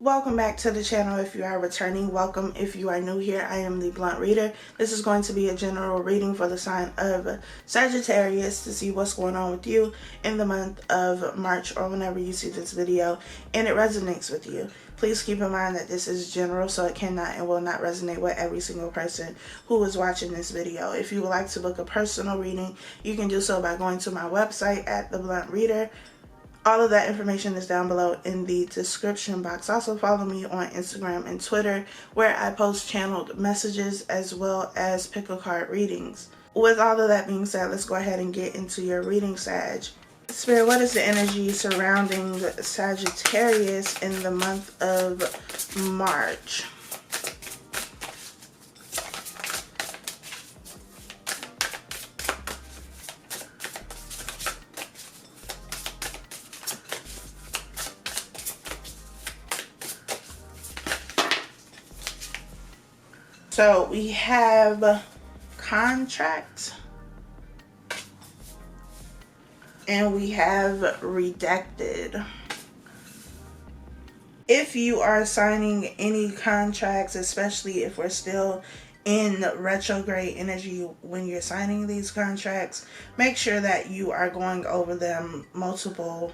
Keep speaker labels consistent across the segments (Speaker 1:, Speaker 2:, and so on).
Speaker 1: Welcome back to the channel. If you are returning, welcome. If you are new here, I am the Blunt Reader. This is going to be a general reading for the sign of Sagittarius to see what's going on with you in the month of March or whenever you see this video and it resonates with you. Please keep in mind that this is general, so it cannot and will not resonate with every single person who is watching this video. If you would like to book a personal reading, you can do so by going to my website at The Blunt Reader. All of that information is down below in the description box. Also follow me on Instagram and Twitter, where I post channeled messages as well as pick a card readings. With all of that being said, let's go ahead and get into your reading, Sag. Spirit, what is the energy surrounding Sagittarius in the month of March? So we have contract and we have redacted. If you are signing any contracts, especially if we're still in retrograde energy when you're signing these contracts, make sure that you are going over them multiple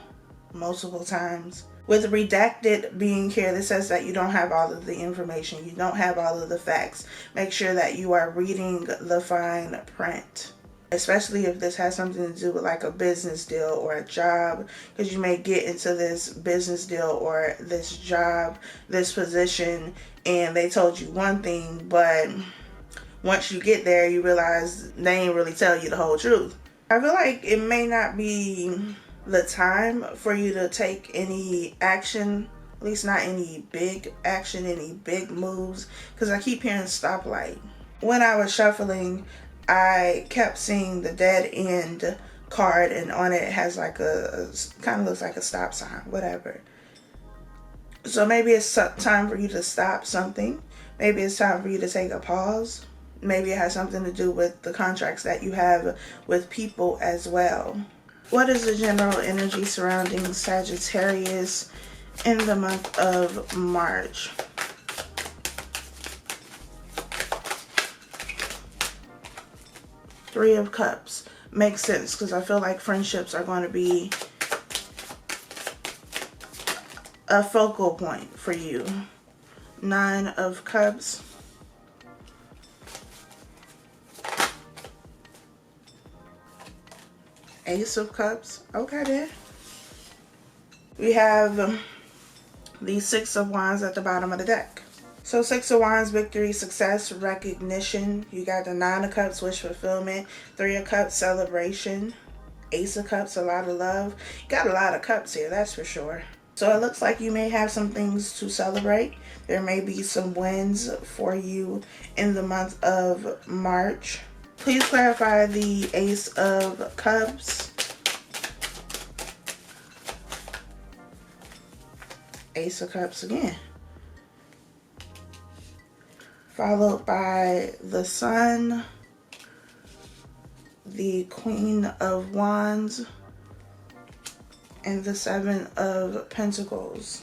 Speaker 1: times. With redacted being here, this says that you don't have all of the information. You don't have all of the facts. Make sure that you are reading the fine print, especially if this has something to do with like a business deal or a job, because you may get into this business deal or this job, this position, and they told you one thing, but once you get there, you realize they ain't really tell you the whole truth. I feel like it may not be the time for you to take any action, at least not any big action, any big moves, because I keep hearing stoplight. When I was shuffling, I kept seeing the dead end card, and on it has like a kind of looks like a stop sign, whatever. So maybe it's time for you to stop something. Maybe it's time for you to take a pause. Maybe it has something to do with the contracts that you have with people as well. What is the general energy surrounding Sagittarius in the month of March? Three of Cups. Makes sense, because I feel like friendships are going to be a focal point for you. Nine of Cups. Ace of Cups. Okay then. We have the Six of Wands at the bottom of the deck. So Six of Wands, victory, success, recognition. You got the Nine of Cups, wish fulfillment. Three of Cups, celebration. Ace of Cups, a lot of love. You got a lot of cups here, that's for sure. So it looks like you may have some things to celebrate. There may be some wins for you in the month of March. Please clarify the Ace of Cups. Ace of Cups again. Followed by the Sun, the Queen of Wands, and the Seven of Pentacles.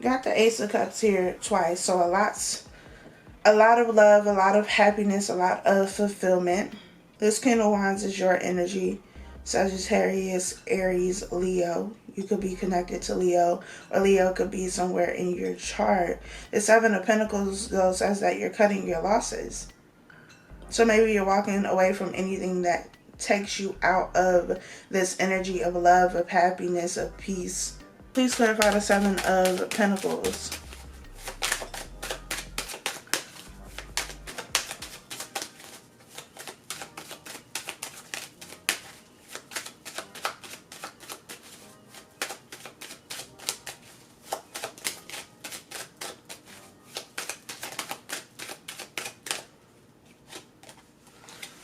Speaker 1: Got the Ace of Cups here twice, so a lot of love, a lot of happiness, a lot of fulfillment. This King of Wands is your energy. Sagittarius, Aries, Leo. You could be connected to Leo, or Leo could be somewhere in your chart. The Seven of Pentacles though says that you're cutting your losses. So maybe you're walking away from anything that takes you out of this energy of love, of happiness, of peace. Please clarify the Seven of Pentacles.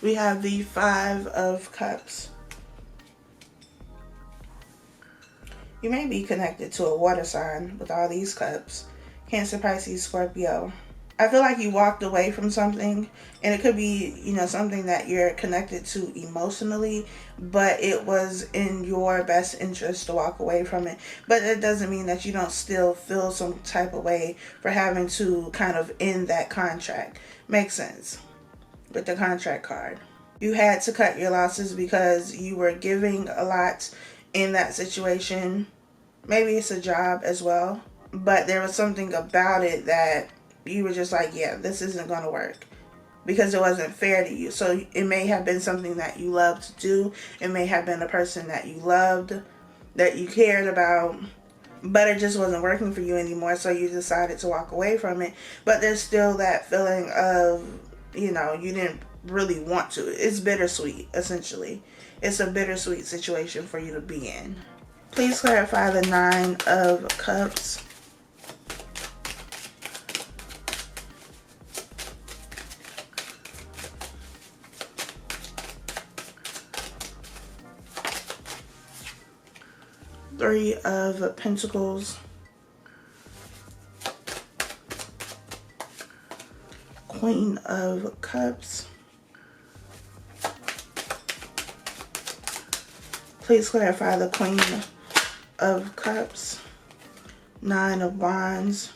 Speaker 1: We have the Five of Cups. You may be connected to a water sign with all these cups. Cancer, Pisces, Scorpio. I feel like you walked away from something, and it could be, something that you're connected to emotionally, but it was in your best interest to walk away from it. But it doesn't mean that you don't still feel some type of way for having to kind of end that contract. Makes sense with the contract card. You had to cut your losses because you were giving a lot in that situation. Maybe it's a job as well, but there was something about it that you were just like, yeah, this isn't going to work because it wasn't fair to you. So it may have been something that you loved to do. It may have been a person that you loved, that you cared about, but it just wasn't working for you anymore. So you decided to walk away from it. But there's still that feeling of, you didn't really want to. It's bittersweet, essentially. It's a bittersweet situation for you to be in. Please clarify the 9 of Cups. Three of Pentacles. Queen of Cups. Please clarify the Queen of Cups. 9 of Wands.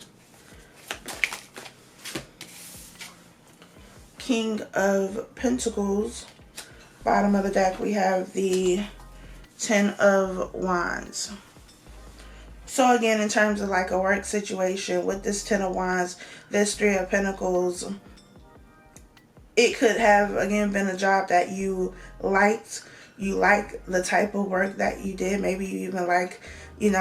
Speaker 1: King of Pentacles. Bottom of the deck we have the 10 of Wands. So again, in terms of like a work situation with this 10 of Wands, this 3 of Pentacles, it could have again been a job that you liked. You like the type of work that you did. Maybe you even like,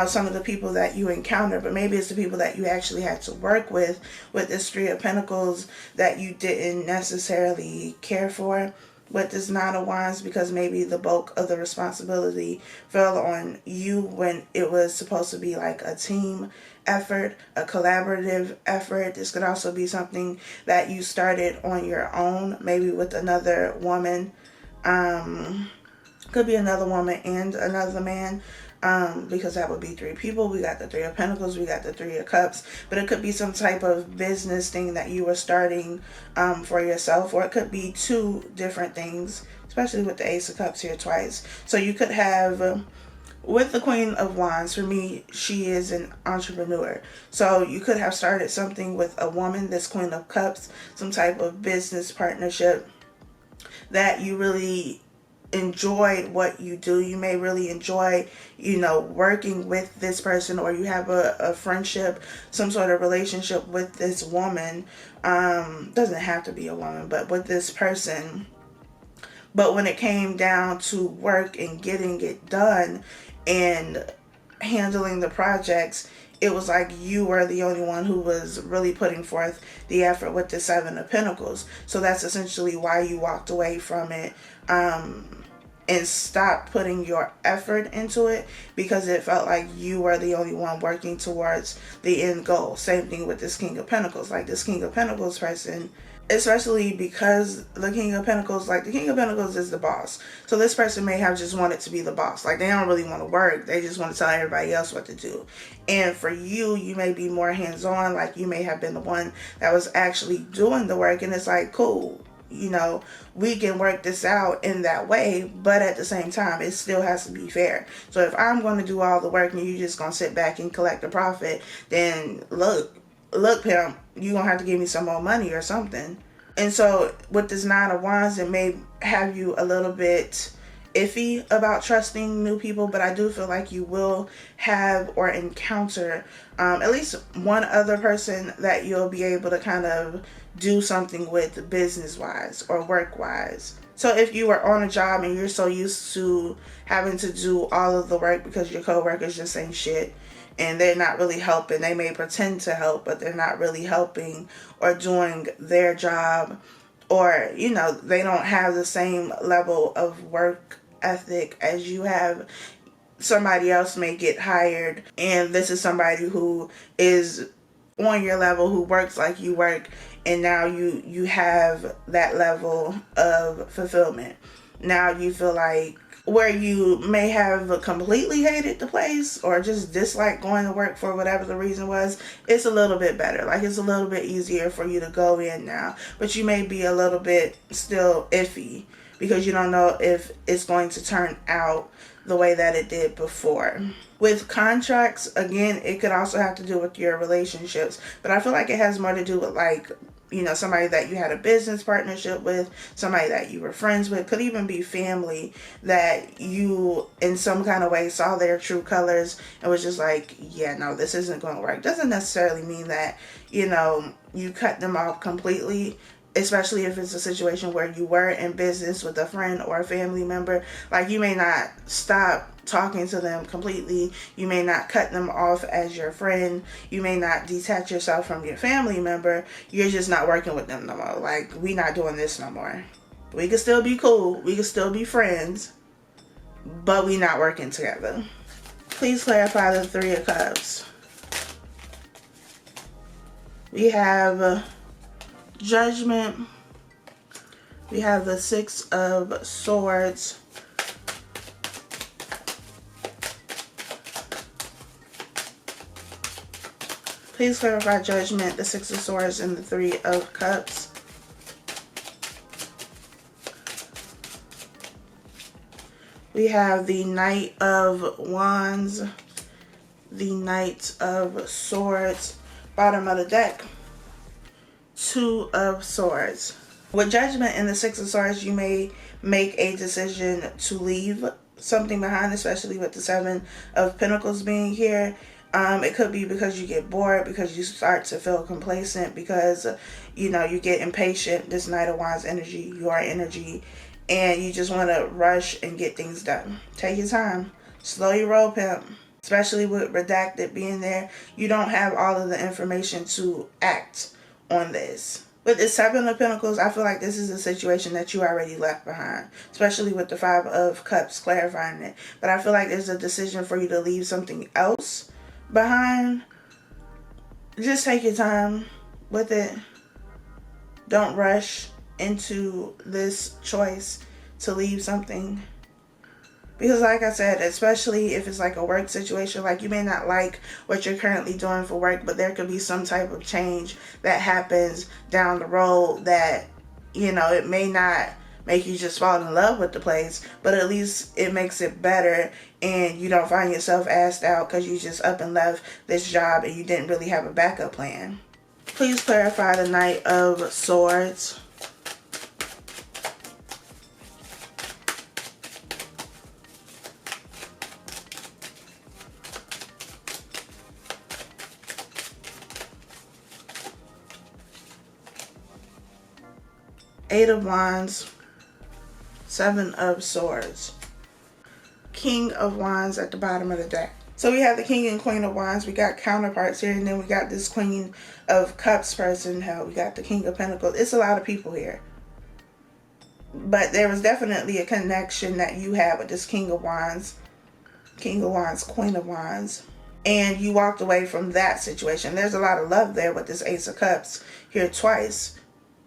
Speaker 1: some of the people that you encountered, but maybe it's the people that you actually had to work with this 3 of Pentacles that you didn't necessarily care for with this 9 of Wands, because maybe the bulk of the responsibility fell on you when it was supposed to be like a team effort, a collaborative effort. This could also be something that you started on your own, maybe with another woman. Could be another woman and another man, because that would be 3 people. We got the 3 of Pentacles, we got the 3 of Cups, but it could be some type of business thing that you were starting for yourself, or it could be 2 different things, especially with the Ace of Cups here twice. So you could have, with the Queen of Wands, for me, she is an entrepreneur. So you could have started something with a woman, this Queen of Cups, some type of business partnership that you really enjoyed what you do. You may really enjoy, working with this person, or you have a friendship, some sort of relationship with this woman. Doesn't have to be a woman, but with this person. But when it came down to work and getting it done and handling the projects, it was like you were the only one who was really putting forth the effort with the 7 of Pentacles. So that's essentially why you walked away from it, and stopped putting your effort into it, because it felt like you were the only one working towards the end goal. Same thing with this King of Pentacles. Like this King of Pentacles person, especially because the King of Pentacles, like the King of Pentacles is the boss. So this person may have just wanted to be the boss. Like they don't really want to work. They just want to tell everybody else what to do. And for you, you may be more hands-on. Like you may have been the one that was actually doing the work. And it's like, cool, we can work this out in that way, but at the same time, it still has to be fair. So if I'm going to do all the work and you're just going to sit back and collect the profit, then look, pimp, you're going to have to give me some more money or something. And so with this 9 of Wands, it may have you a little bit iffy about trusting new people, but I do feel like you will have or encounter at least one other person that you'll be able to kind of do something with business-wise or work-wise. So if you were on a job and you're so used to having to do all of the work because your coworkers just ain't shit and they're not really helping, they may pretend to help, but they're not really helping or doing their job, or, they don't have the same level of work ethic as you have. Somebody else may get hired, and this is somebody who is on your level, who works like you work, and now you have that level of fulfillment. Now you feel like, where you may have completely hated the place or just disliked going to work for whatever the reason was, it's a little bit better. Like, it's a little bit easier for you to go in now. But you may be a little bit still iffy because you don't know if it's going to turn out the way that it did before. With contracts, again, it could also have to do with your relationships. But I feel like it has more to do with, like, you know, somebody that you had a business partnership with, somebody that you were friends with, could even be family that you in some kind of way saw their true colors and was just like, yeah, no, this isn't going to work. Doesn't necessarily mean that, you know, you cut them off completely, especially if it's a situation where you were in business with a friend or a family member. Like, you may not stop talking to them completely. You may not cut them off as your friend. You may not detach yourself from your family member. You're just not working with them no more. Like, we not doing this no more. We can still be cool. We can still be friends. But we not working together. Please clarify the Three of Cups. We have Judgment. We have the Six of Swords. Please clarify Judgment, the Six of Swords, and the Three of Cups. We have the Knight of Wands, the Knight of Swords, bottom of the deck, Two of Swords. With Judgment and the Six of Swords, you may make a decision to leave something behind, especially with the Seven of Pentacles being here. It could be because you get bored, because you start to feel complacent, because, you know, you get impatient, this Knight of Wands energy, your energy, and you just want to rush and get things done. Take your time. Slow your roll, pimp. Especially with Redacted being there, you don't have all of the information to act on this. With the Seven of Pentacles, I feel like this is a situation that you already left behind, especially with the Five of Cups clarifying it. But I feel like there's a decision for you to leave something else behind. Just take your time with it. Don't rush into this choice to leave something. Because like I said, especially if it's like a work situation, like you may not like what you're currently doing for work, but there could be some type of change that happens down the road that, you know, it may not make you just fall in love with the place, but at least it makes it better and you don't find yourself asked out because you just up and left this job and you didn't really have a backup plan. Please clarify the Knight of Swords. Eight of Wands, Seven of Swords, King of Wands at the bottom of the deck. So we have the King and Queen of Wands. We got counterparts here, and then we got this Queen of Cups person. Hell, we got the King of Pentacles. It's a lot of people here. But there was definitely a connection that you had with this King of Wands, Queen of Wands. And you walked away from that situation. There's a lot of love there with this Ace of Cups here twice.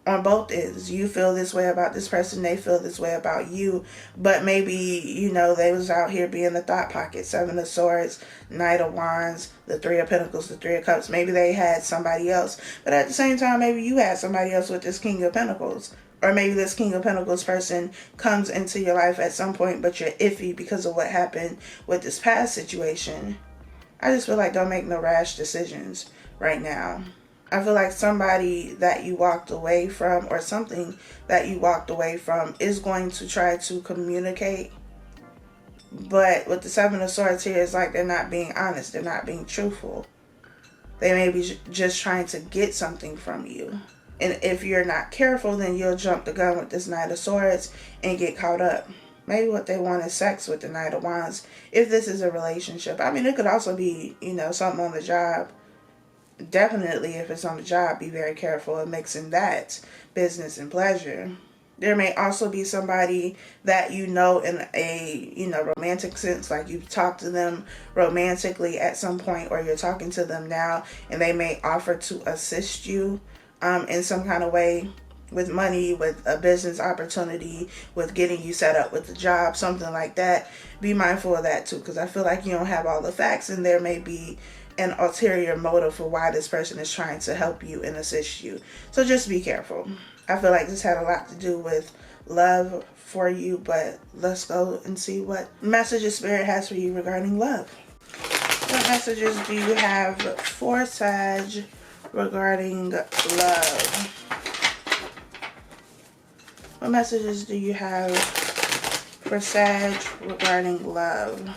Speaker 1: On both ends, you feel this way about this person, they feel this way about you, but maybe, you know, they was out here being the thought pocket. Seven of Swords, Knight of Wands, the Three of Pentacles, the Three of Cups. Maybe they had somebody else, but at the same time, maybe you had somebody else with this King of Pentacles. Or maybe this King of Pentacles person comes into your life at some point, but you're iffy because of what happened with this past situation. I just feel like don't make no rash decisions right now. I feel like somebody that you walked away from or something that you walked away from is going to try to communicate. But with the Seven of Swords here, it's like they're not being honest. They're not being truthful. They may be just trying to get something from you. And if you're not careful, then you'll jump the gun with this Knight of Swords and get caught up. Maybe what they want is sex with the Knight of Wands. If this is a relationship. I mean, it could also be, you know, something on the job. Definitely, if it's on the job, be very careful of mixing that business and pleasure. There may also be somebody that you know in a, you know, romantic sense, like you've talked to them romantically at some point, or you're talking to them now, and they may offer to assist you in some kind of way with money, with a business opportunity, with getting you set up with a job, something like that. Be mindful of that too, because I feel like you don't have all the facts and there may be an ulterior motive for why this person is trying to help you and assist you. So just be careful. I feel like this had a lot to do with love for you, but let's go and see what messages Spirit has for you regarding love. What messages do you have for Sag regarding love? What messages do you have for Sag regarding love?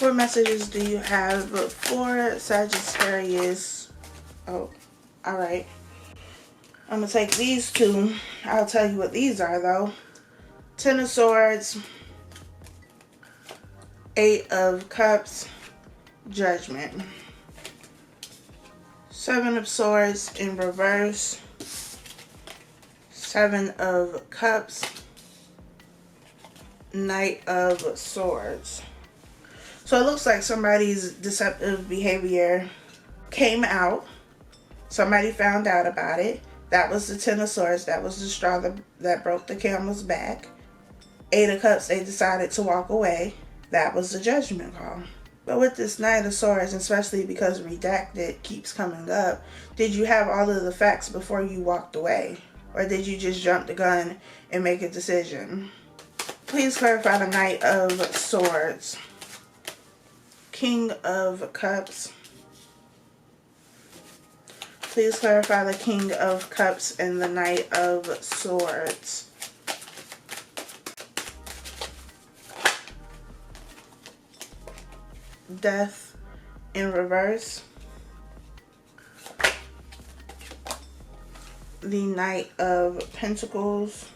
Speaker 1: What messages do you have for Sagittarius? Oh, alright. I'm going to take these two. I'll tell you what these are, though. 10 of Swords, 8 of Cups, Judgment. 7 of Swords in reverse, 7 of Cups, Knight of Swords. So it looks like somebody's deceptive behavior came out. Somebody found out about it. That was the 10 of Swords. That was the straw that broke the camel's back. 8 of Cups, they decided to walk away. That was the judgment call. But with this Knight of Swords, especially because redacted keeps coming up, did you have all of the facts before you walked away? Or did you just jump the gun and make a decision? Please clarify the Knight of Swords. King of Cups. Please clarify the King of Cups and the Knight of Swords. Death in reverse. The Knight of Pentacles.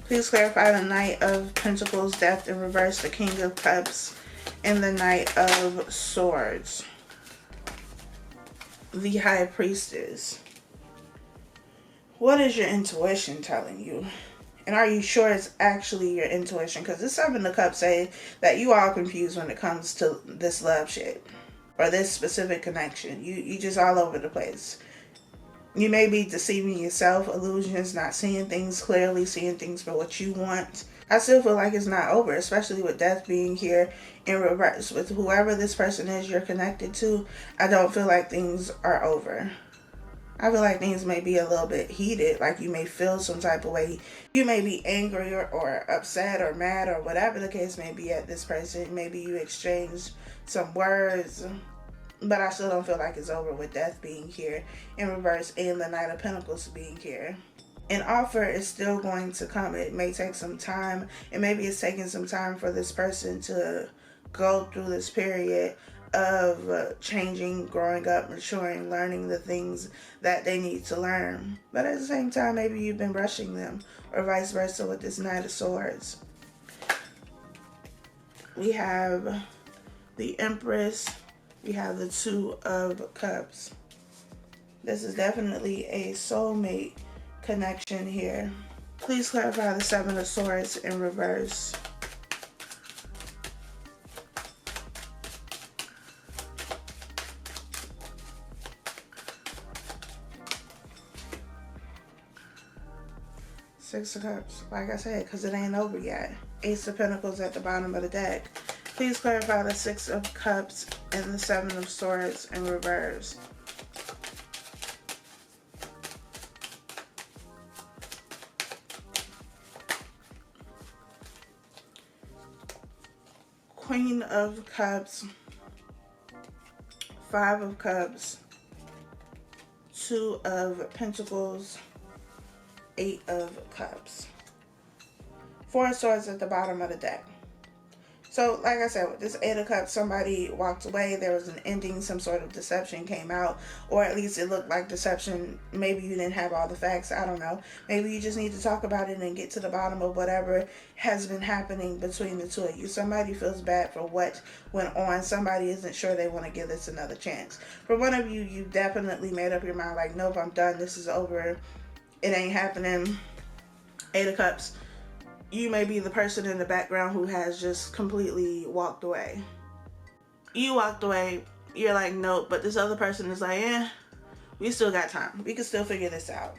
Speaker 1: Please clarify the Knight of Pentacles, Death in reverse, the King of Cups, and the Knight of Swords. The High Priestess. What is your intuition telling you? And are you sure it's actually your intuition? Because this 7 of Cups say that you all confused when it comes to this love shit. Or this specific connection. You just all over the place. You may be deceiving yourself, illusions, not seeing things clearly, seeing things for what you want. I still feel like it's not over, especially with death being here in reverse. With whoever this person is you're connected to, I don't feel like things are over. I feel like things may be a little bit heated, like you may feel some type of way. You may be angry or upset or mad or whatever the case may be at this person. Maybe you exchanged some words. But I still don't feel like it's over with death being here in reverse and the Knight of Pentacles being here. An offer is still going to come. It may take some time. And maybe it's taking some time for this person to go through this period of changing, growing up, maturing, learning the things that they need to learn. But at the same time, maybe you've been rushing them or vice versa with this Knight of Swords. We have the Empress. We have the 2 of Cups. This is definitely a soulmate connection here. Please clarify the 7 of Swords in reverse. Six of Cups, like I said, because it ain't over yet. Ace of Pentacles at the bottom of the deck. Please clarify the 6 of Cups and the 7 of Swords in reverse. Queen of Cups, 5 of Cups, 2 of Pentacles, 8 of Cups. 4 of Swords at the bottom of the deck. So, like I said, with this Eight of Cups, somebody walked away. There was an ending, some sort of deception came out, or at least it looked like deception. Maybe you didn't have all the facts. I don't know. Maybe you just need to talk about it and get to the bottom of whatever has been happening between the two of you. Somebody feels bad for what went on. Somebody isn't sure they want to give this another chance. For one of you, you definitely made up your mind, like, nope, I'm done. This is over. It ain't happening. Eight of Cups. You may be the person in the background who has just completely walked away. You walked away, you're like, nope, but this other person is like, we still got time. We can still figure this out.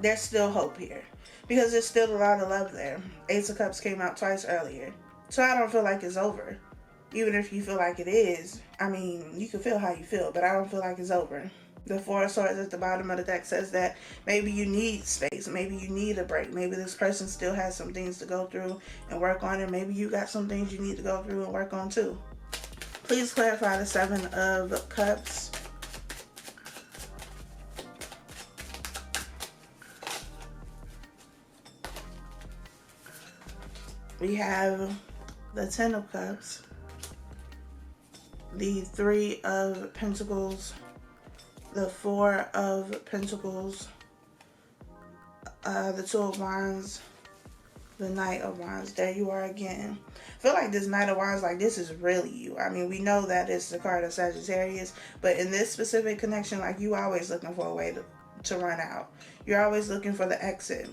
Speaker 1: There's still hope here because there's still a lot of love there. Ace of Cups came out twice earlier. So I don't feel like it's over. Even if you feel like it is, I mean, you can feel how you feel, but I don't feel like it's over. The Four of Swords at the bottom of the deck says that maybe you need space. Maybe you need a break. Maybe this person still has some things to go through and work on. And maybe you got some things you need to go through and work on too. Please clarify the Seven of Cups. We have the Ten of Cups. The Three of Pentacles. The Four of Pentacles, the Two of Wands, the Knight of Wands. There you are again. I feel like this Knight of Wands, like this is really you. I mean, we know that it's the card of Sagittarius, but in this specific connection, like you always looking for a way to run out. You're always looking for the exit.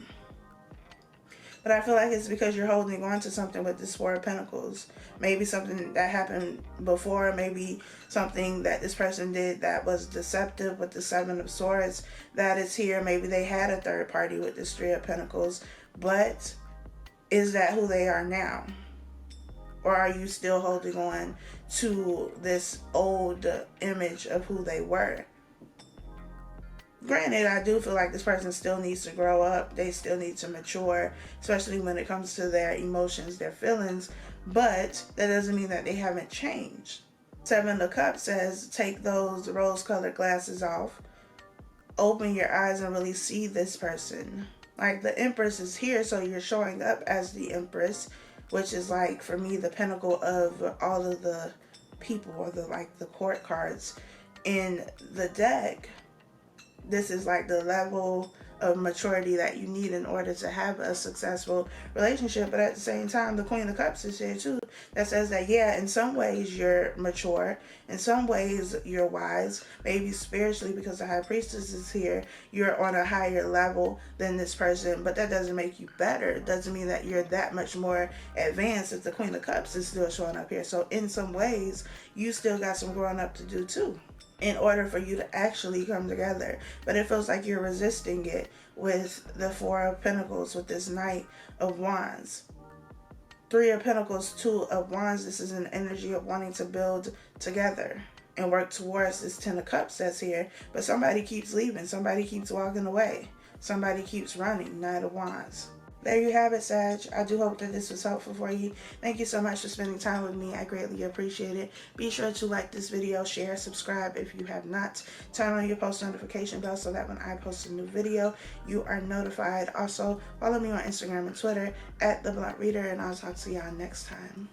Speaker 1: But I feel like it's because you're holding on to something with this Four of Pentacles. Maybe something that happened before. Maybe something that this person did that was deceptive with the Seven of Swords that is here. Maybe they had a third party with this Three of Pentacles. But is that who they are now? Or are you still holding on to this old image of who they were? Granted, I do feel like this person still needs to grow up. They still need to mature, especially when it comes to their emotions, their feelings. But that doesn't mean that they haven't changed. Seven of Cups says, take those rose-colored glasses off. Open your eyes and really see this person. Like the Empress is here, so you're showing up as the Empress, which is like, for me, the pinnacle of all of the people, or the court cards in the deck. This is like the level of maturity that you need in order to have a successful relationship. But at the same time, the Queen of Cups is here too. That says that, yeah, in some ways you're mature. In some ways you're wise. Maybe spiritually, because the High Priestess is here, you're on a higher level than this person. But that doesn't make you better. It doesn't mean that you're that much more advanced if the Queen of Cups is still showing up here. So in some ways, you still got some growing up to do too, in order for you to actually come together. But it feels like you're resisting it with the Four of Pentacles, with this Knight of Wands. Three of Pentacles, Two of Wands. This is an energy of wanting to build together and work towards this Ten of Cups that's here. But somebody keeps leaving. Somebody keeps walking away. Somebody keeps running. Knight of Wands. There you have it, Sag. I do hope that this was helpful for you. Thank you so much for spending time with me. I greatly appreciate it. Be sure to like this video, share, subscribe if you have not. Turn on your post notification bell so that when I post a new video, you are notified. Also, follow me on Instagram and Twitter at thebluntreader, and I'll talk to y'all next time.